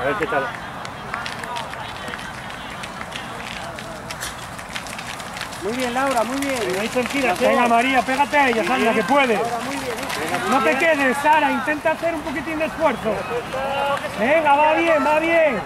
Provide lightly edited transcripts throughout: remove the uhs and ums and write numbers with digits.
ver qué tal. Muy bien, Laura, muy bien. Venga, ahí tranquila. Venga, María, pégate a ella, Sandra, que puedes. No te quedes, Sara, intenta hacer un poquitín de esfuerzo. Venga, va bien, va bien.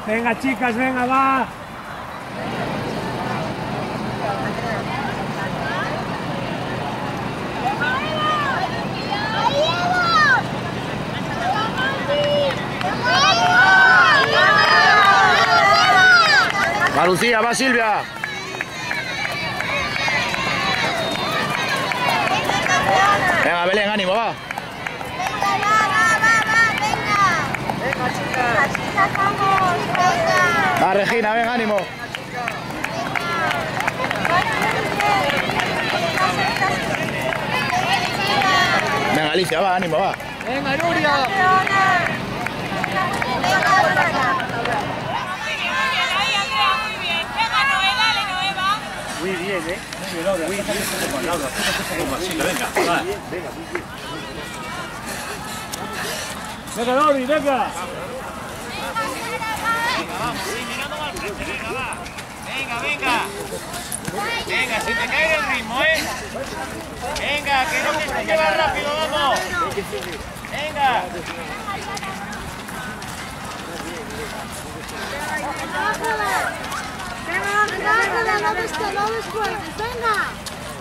Venga, chicas, venga, va. Va Lucía, va Silvia. Venga, Belén, ánimo, va. Venga, chicas, vamos, venga. Va Regina, venga, ánimo. Venga, Alicia, va, ánimo, va. Venga, Nuria. Muy bien, ¿eh? Muy bien, Laura. Muy bien. Laura, como así, venga, va. Venga, Lori, venga. Venga, vamos, sí, mirando mal frente, venga, va. Venga, venga. Venga, si te cae el ritmo, ¿eh? Venga, que no te llevas rápido, vamos. Venga.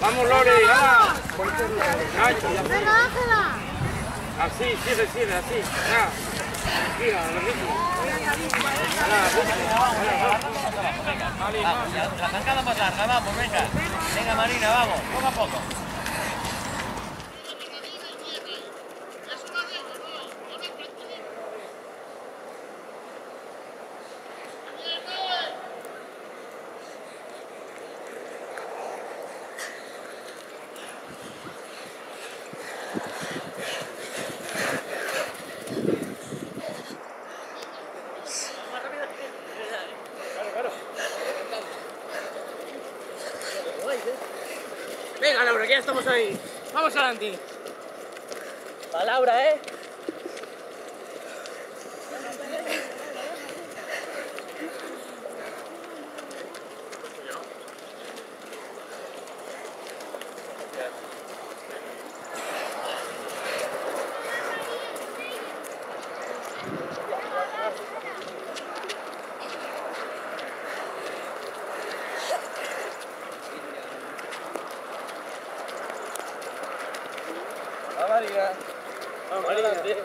Vamos, Lori, vamos. Venga, Ángela. Así, sigue, así. Tranquila, lo mismo. La zancada más larga, vamos, venga. Venga, Marina, vamos, poco a poco. Venga, Laura, que ya estamos ahí. Vamos adelante. Va Laura, ¿eh? María. Vamos, adelante.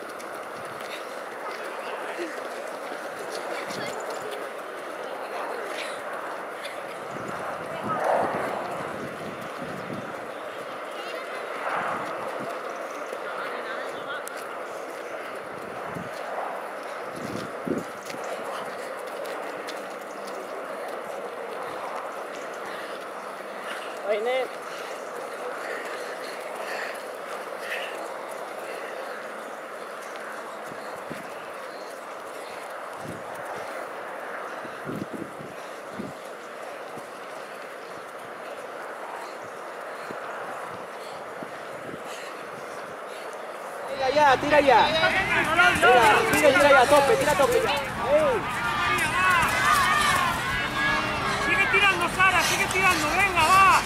Inés. Tira ya. Tira ya, tope, tira tope ya. Sigue tirando, Sara, sigue tirando, venga, va.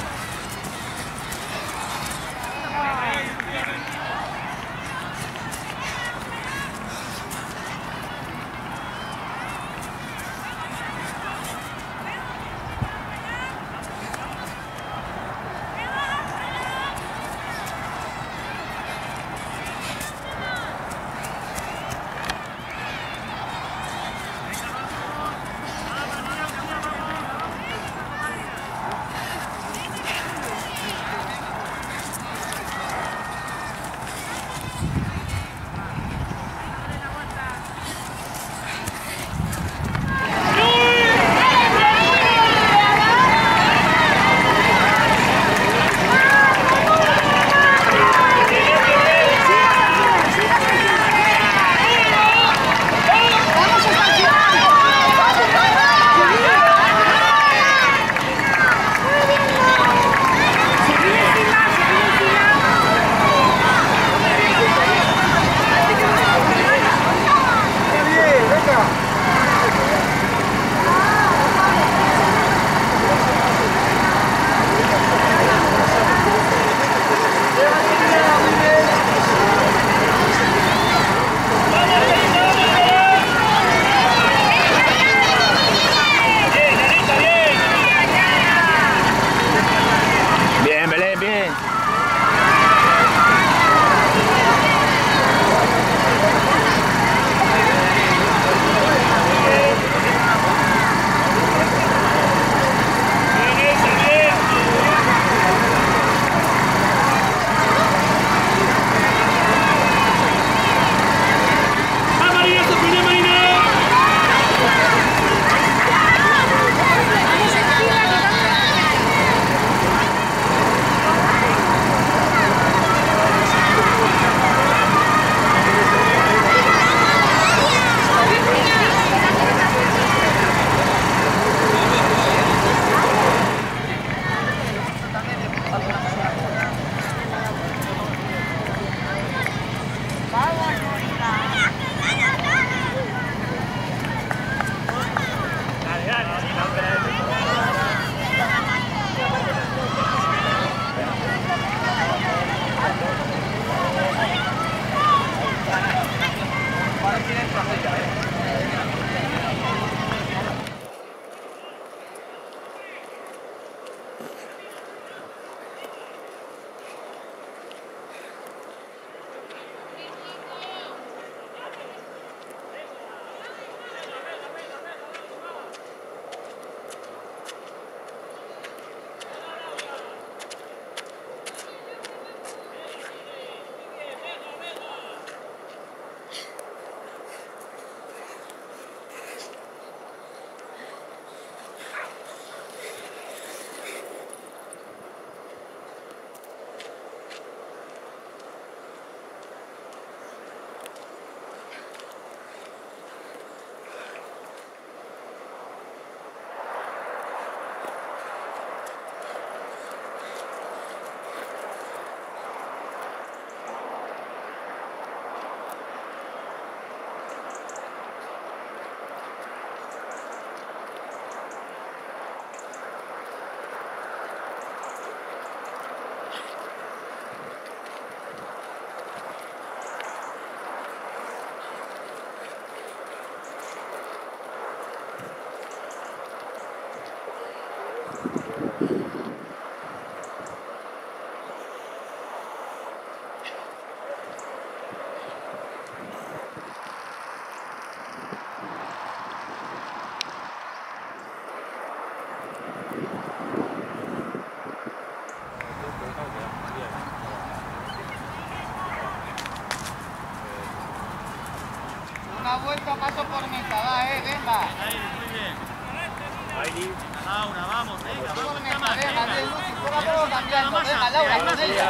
Una vuelta, paso por meta, va, venga. Muy bien. Ahí. Laura, vamos, venga, vamos. Venga, bien, Lucy, poco a poco cambiando. Venga, Laura, con ella.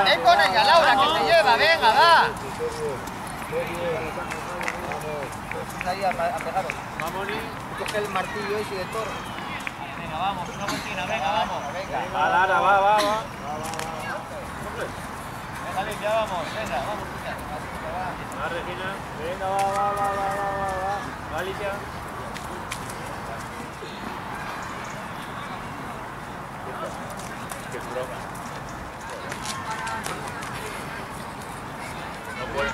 Ven con ella, Laura, que te lleva, venga, va. Ahí a pegaros. Vamos, Ni. Coge el martillo ese de toro. Venga, vamos, una vueltina, venga, vamos. Venga. Va, Lara, va. Venga, Liz, ya vamos, venga, vamos. Va, Regina. Venga, va. Va, Alicia. Qué broma. No pueden,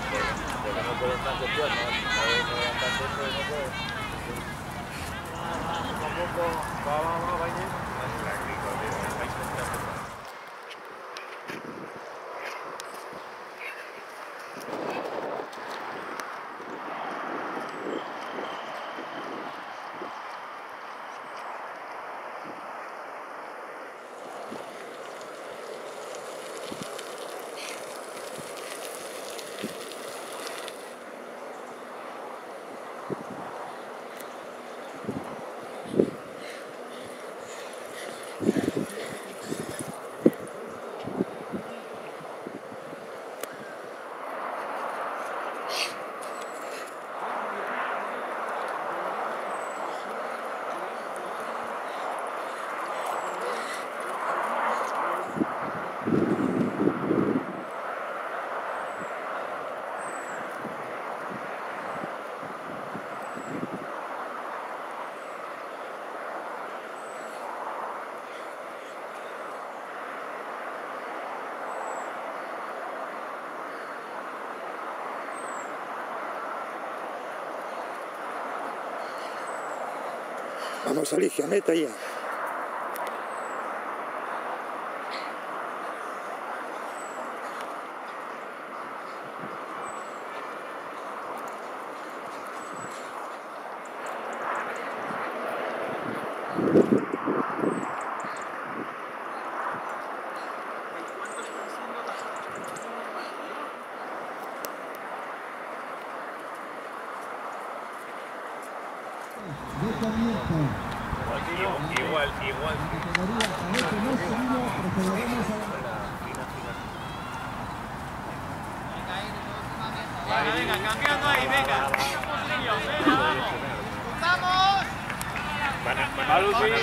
porque no pueden estar de piernas. No pueden. Tampoco. Va, Inés. Vamos, Alicia, meta ya. Igual. Venga, cambiando ahí, venga. ¡Vamos! Va, Lucy. Venga,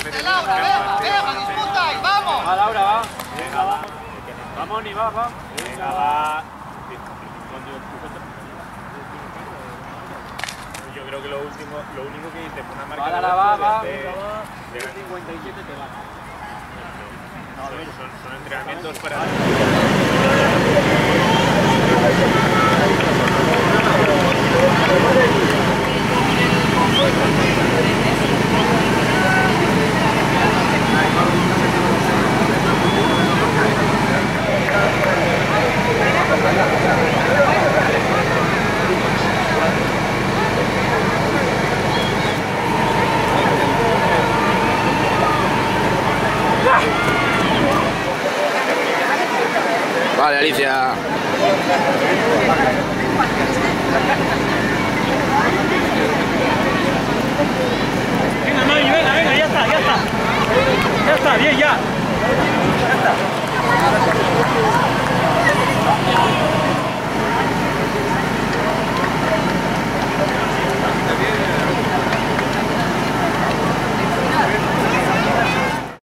disputa ahí, vamos. Va, Laura, va. Venga, va. Vamos, Ni, va. Venga, va. Yo creo que lo único que hice fue una marca de 57 te va. No, son entrenamientos para...